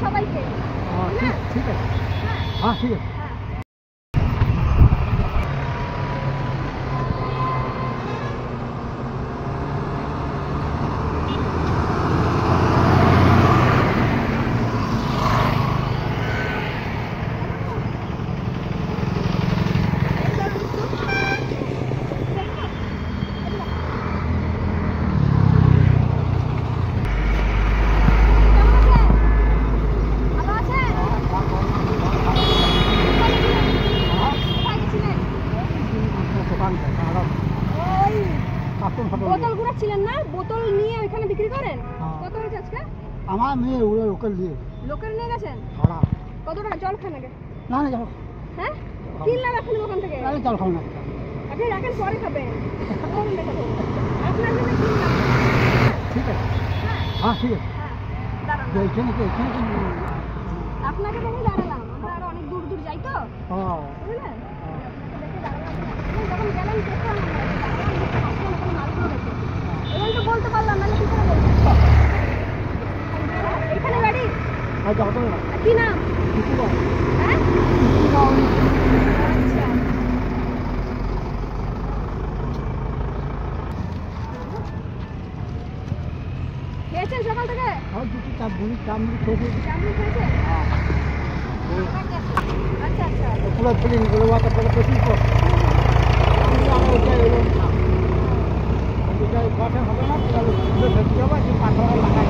সবাইকে। ঠিক আছে, হ্যাঁ ঠিক আছে। বোতল গুড়াচ্ছিলেন না? বোতল নিয়ে ওইখানে বিক্রি করেন? কত হয়েছে আজকে? আমার মেয়ে লোকাল দিয়ে লোকাল নিয়ে গেছেন? কত টাকা? জল খান আগে? না না জল। হ্যাঁ কিনলাম এখন দোকান থেকে। জল খাও না, আপনি রাখেন, পরে খাবেন। আপনার জন্য কিনলাম। ঠিক আছে, হ্যাঁ ঠিক আছে। আপনাকে দেখে দাঁড়ালাম, আমরা আরো অনেক দূর দূর যাই তো, বুঝলেন? যখন গেলেন এবার তো বলতে পারলাম না, কি করে বলবো? এখানে বাড়ি? কি নাম? হ্যাঁ আচ্ছা, খেয়েছেন সকাল থেকে? চামড়ি খেয়েছেন? আচ্ছা আচ্ছা, পুরো ফিলিং গুলো ওয়াটার পরে প্রচুর কষ্ট। কথা হবে না, তাহলে পাথর লাগাই